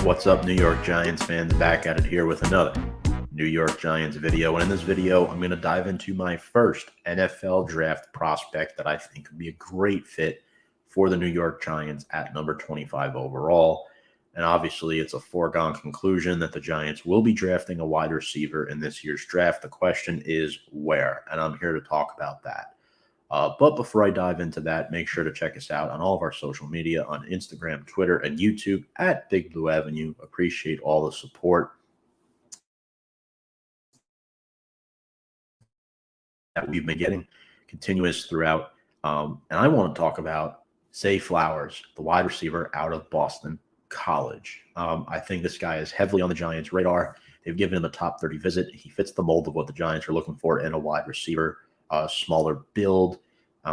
What's up, New York Giants fans? Back at it here with another New York Giants video. And in this video, I'm going to dive into my first NFL draft prospect that I think would be a great fit for the New York Giants at number 25 overall. And obviously, it's a foregone conclusion that the Giants will be drafting a wide receiver in this year's draft. The question is where? And I'm here to talk about that. But before I dive into that, make sure to check us out on all of our social media on Instagram, Twitter, and YouTube at Big Blue Avenue. Appreciate all the support that we've been getting continuous throughout. And I want to talk about Zay Flowers, the wide receiver out of Boston College. I think this guy is heavily on the Giants' radar. They've given him a top 30 visit. He fits the mold of what the Giants are looking for in a wide receiver, smaller build.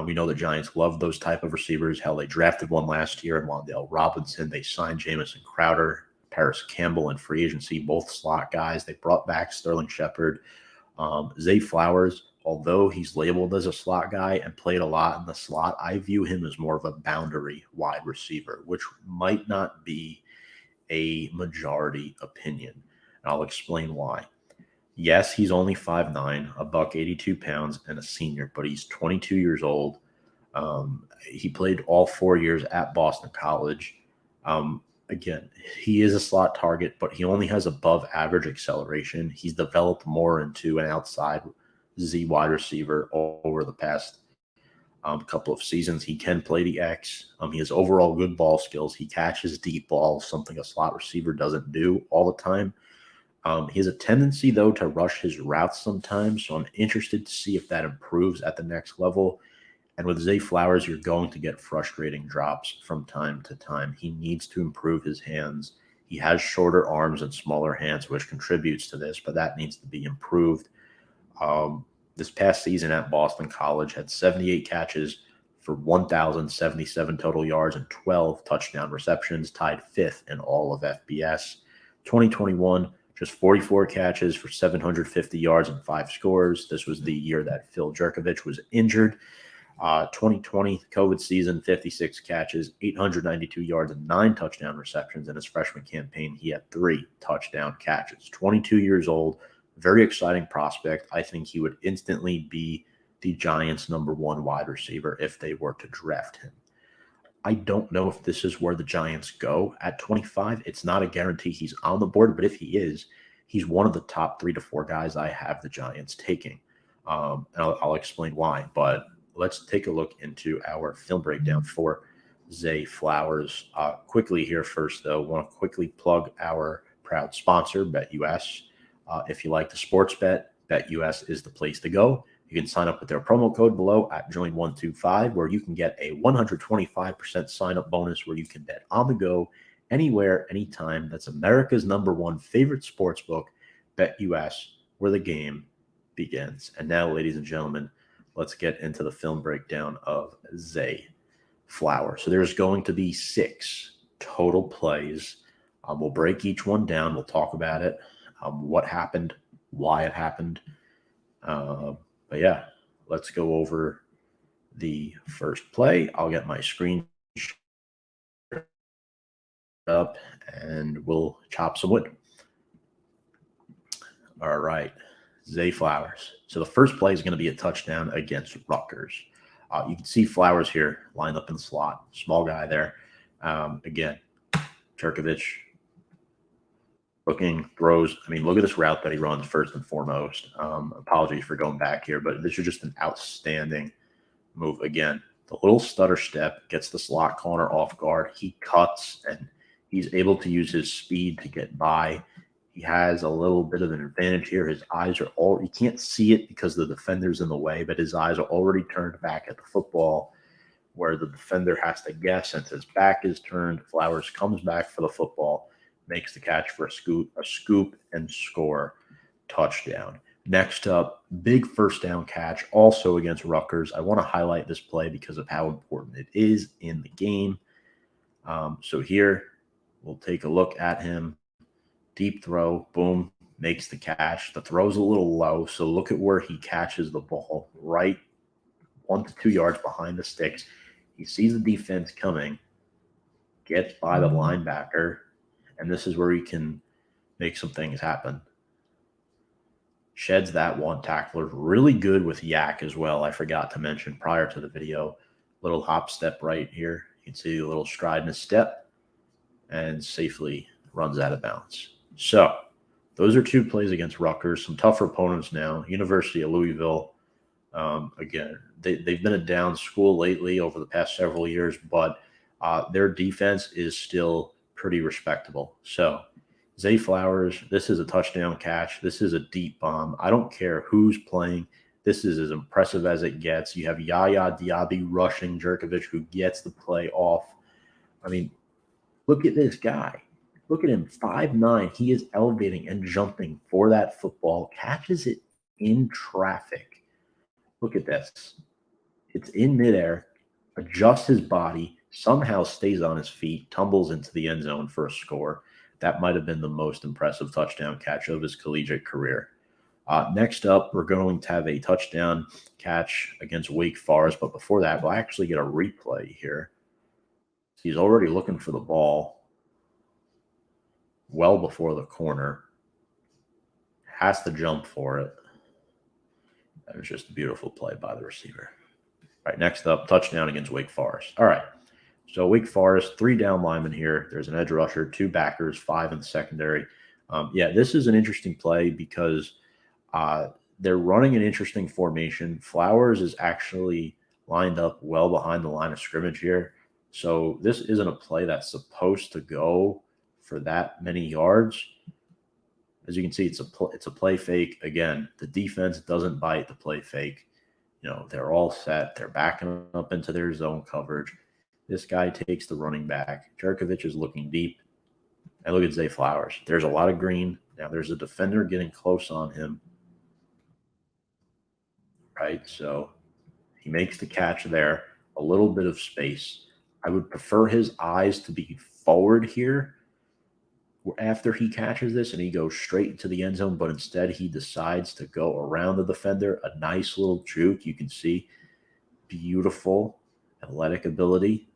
We know the Giants love those type of receivers. Hell, they drafted one last year in Wan'Dale Robinson. They signed Jamison Crowder, Paris Campbell in free agency, both slot guys. They brought back Sterling Shepard. Zay Flowers, although he's labeled as a slot guy and played a lot in the slot, I view him as more of a boundary wide receiver, which might not be a majority opinion. And I'll explain why. Yes, he's only 5'9", a buck 82 pounds, and a senior, but he's 22 years old. He played all 4 years at Boston College. Again, he is a slot target, but he only has above average acceleration. He's developed more into an outside Z wide receiver over the past couple of seasons. He can play the X. He has overall good ball skills. He catches deep balls, something a slot receiver doesn't do all the time. He has a tendency, though, to rush his routes sometimes, so I'm interested to see if that improves at the next level. And with Zay Flowers, you're going to get frustrating drops from time to time. He needs to improve his hands. He has shorter arms and smaller hands, which contributes to this, but that needs to be improved. This past season at Boston College had 78 catches for 1,077 total yards and 12 touchdown receptions, tied fifth in all of FBS. 2021, just 44 catches for 750 yards and 5 scores. This was the year that Phil Jurkovec was injured. 2020 COVID season, 56 catches, 892 yards, and 9 touchdown receptions. In his freshman campaign, he had 3 touchdown catches. 22 years old, very exciting prospect. I think he would instantly be the Giants' number 1 wide receiver if they were to draft him. I don't know if this is where the Giants go at 25. It's not a guarantee he's on the board, but if he is, he's one of the top 3 to 4 guys I have the Giants taking. And I'll explain why. But let's take a look into our film breakdown for Zay Flowers. Quickly here first, though, want to quickly plug our proud sponsor, BetUS. If you like the sports bet, BetUS is the place to go. You can sign up with their promo code below at Join125, where you can get a 125% sign-up bonus where you can bet on the go, anywhere, anytime. That's America's number 1 favorite sportsbook, BetUS, where the game begins. And now, ladies and gentlemen, let's get into the film breakdown of Zay Flowers. So there's going to be 6 total plays. We'll break each one down. We'll talk about it, what happened, why it happened. But yeah, let's go over the first play. I'll get my screen up and we'll chop some wood. All right, Zay Flowers. So the first play is going to be a touchdown against Rutgers. You can see Flowers here lined up in the slot. Small guy there. Again, Jurkovec looking, throws. I mean, look at this route that he runs first and foremost. Apologies for going back here, but this is just an outstanding move. Again, the little stutter step gets the slot corner off guard. He cuts, and he's able to use his speed to get by. He has a little bit of an advantage here. His eyes are all, you can't see it because the defender's in the way, but his eyes are already turned back at the football, where the defender has to guess. Since his back is turned, Flowers comes back for the football, makes the catch for a scoop, and score. Touchdown. Next up, big first down catch, also against Rutgers. I want to highlight this play because of how important it is in the game. So here, we'll take a look at him. Deep throw, boom, makes the catch. The throw's a little low, so look at where he catches the ball, right 1 to 2 yards behind the sticks. He sees the defense coming, gets by the linebacker, And this is where he can make some things happen. Sheds that one tackler. Really good with Yak as well. I forgot to mention prior to the video. Little hop step right here. You can see a little stride in his step and safely runs out of bounds. So those are 2 plays against Rutgers. Some tougher opponents now. University of Louisville. Again, they've been a down school lately over the past several years, but their defense is still pretty respectable. So Zay Flowers, this is a touchdown catch. This is a deep bomb. I don't care who's playing. This is as impressive as it gets. You have Yaya Diaby rushing Jurkovec, who gets the play off. I mean, look at this guy. Look at him, 5'9". He is elevating and jumping for that football, catches it in traffic. Look at this. It's in midair, adjusts his body, somehow stays on his feet, tumbles into the end zone for a score. That might have been the most impressive touchdown catch of his collegiate career. Next up, we're going to have a touchdown catch against Wake Forest. But before that, we'll actually get a replay here. He's already looking for the ball well before the corner. Has to jump for it. That was just a beautiful play by the receiver. All right, next up, touchdown against Wake Forest. All right. So Wake Forest, 3 down linemen here. There's an edge rusher, 2 backers, 5 in the secondary. This is an interesting play because they're running an interesting formation. Flowers is actually lined up well behind the line of scrimmage here. So this isn't a play that's supposed to go for that many yards. As you can see, it's a play fake. Again, the defense doesn't bite the play fake. They're all set. They're backing up into their zone coverage. This guy takes the running back. Jurkovec is looking deep. And look at Zay Flowers. There's a lot of green. Now there's a defender getting close on him. Right? So he makes the catch there. A little bit of space. I would prefer his eyes to be forward here after he catches this and he goes straight into the end zone, but instead he decides to go around the defender. A nice little juke. You can see beautiful athletic ability.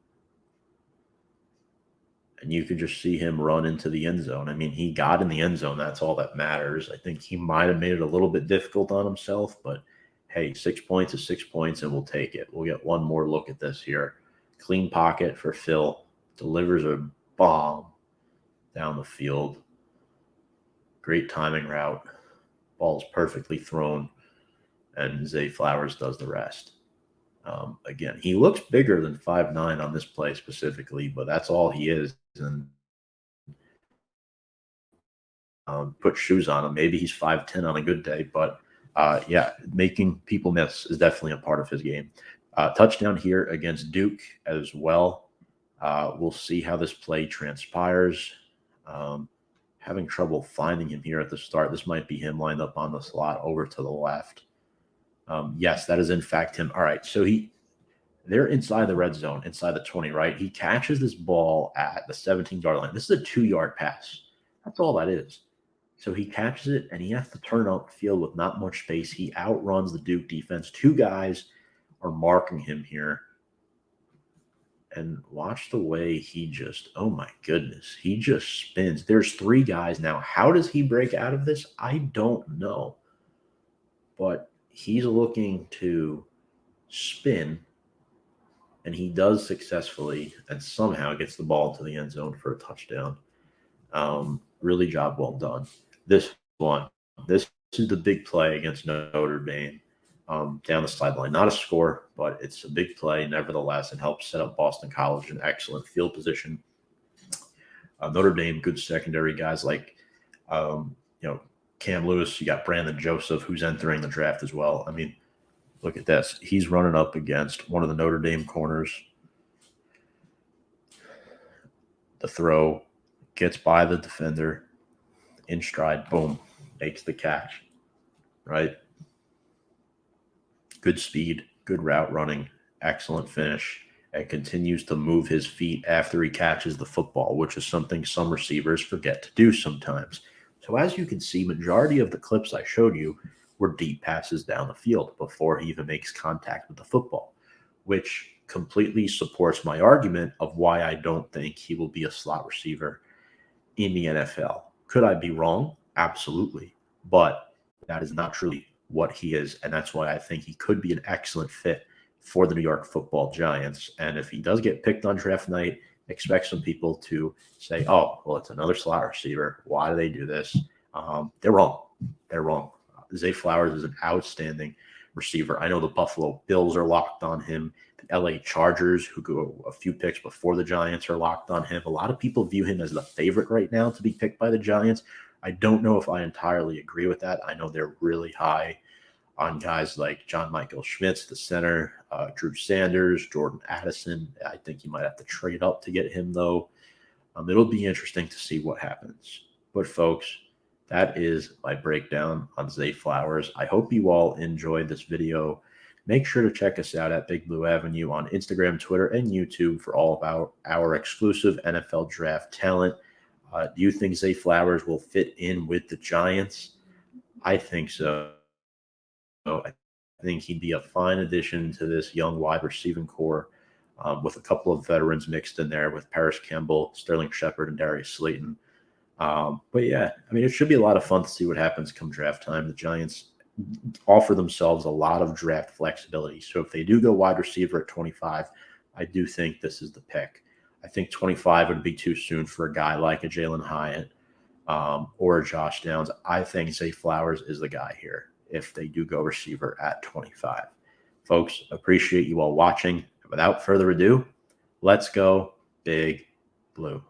And you could just see him run into the end zone. I mean, he got in the end zone. That's all that matters. I think he might have made it a little bit difficult on himself, but hey, 6 points is 6 points, and we'll take it. We'll get one more look at this here. Clean pocket for Phil. Delivers a bomb down the field. Great timing route. Ball's perfectly thrown, and Zay Flowers does the rest. Again, he looks bigger than 5'9" on this play specifically, but that's all he is. And put shoes on him. Maybe he's 5'10" on a good day, but making people miss is definitely a part of his game. Touchdown here against Duke as well. We'll see how this play transpires. Having trouble finding him here at the start. This might be him lined up on the slot over to the left. Yes, that is in fact him. All right, so they're inside the red zone, inside the 20, right? He catches this ball at the 17-yard line. This is a 2-yard pass. That's all that is. So he catches it, and he has to turn up field with not much space. He outruns the Duke defense. 2 guys are marking him here. And watch the way he just, oh my goodness, he just spins. There's 3 guys now. How does he break out of this? I don't know. But he's looking to spin, and he does successfully and somehow gets the ball into the end zone for a touchdown. Really job well done. This is the big play against Notre Dame down the sideline. Not a score, but it's a big play nevertheless, and helps set up Boston College in excellent field position. Notre Dame, good secondary guys like Cam Lewis. You got Brandon Joseph, who's entering the draft as well. I mean, look at this. He's running up against one of the Notre Dame corners. The throw gets by the defender in stride. Boom. Makes the catch. Right? Good speed, good route running, excellent finish, and continues to move his feet after he catches the football, which is something some receivers forget to do sometimes. So as you can see, majority of the clips I showed you were deep passes down the field before he even makes contact with the football, which completely supports my argument of why I don't think he will be a slot receiver in the NFL. Could I be wrong? Absolutely. But that is not truly what he is. And that's why I think he could be an excellent fit for the New York Football Giants. And if he does get picked on draft night, expect some people to say, oh, well, it's another slot receiver. Why do they do this? They're wrong. They're wrong. Zay Flowers is an outstanding receiver. I know the Buffalo Bills are locked on him. The LA Chargers, who go a few picks before the Giants, are locked on him. A lot of people view him as the favorite right now to be picked by the Giants. I don't know if I entirely agree with that. I know they're really high on guys like John Michael Schmitz, the center, Drew Sanders, Jordan Addison. I think you might have to trade up to get him, though. It'll be interesting to see what happens. But, folks, that is my breakdown on Zay Flowers. I hope you all enjoyed this video. Make sure to check us out at Big Blue Avenue on Instagram, Twitter, and YouTube for all about our exclusive NFL draft talent. Do you think Zay Flowers will fit in with the Giants? I think so. I think he'd be a fine addition to this young wide receiving core with a couple of veterans mixed in there with Paris Campbell, Sterling Shepard, and Darius Slayton. But yeah, I mean, it should be a lot of fun to see what happens come draft time. The Giants offer themselves a lot of draft flexibility. So if they do go wide receiver at 25, I do think this is the pick. I think 25 would be too soon for a guy like a Jalen Hyatt or a Josh Downs. I think Zay Flowers is the guy here if they do go receiver at 25. Folks, appreciate you all watching. Without further ado, let's go Big Blue.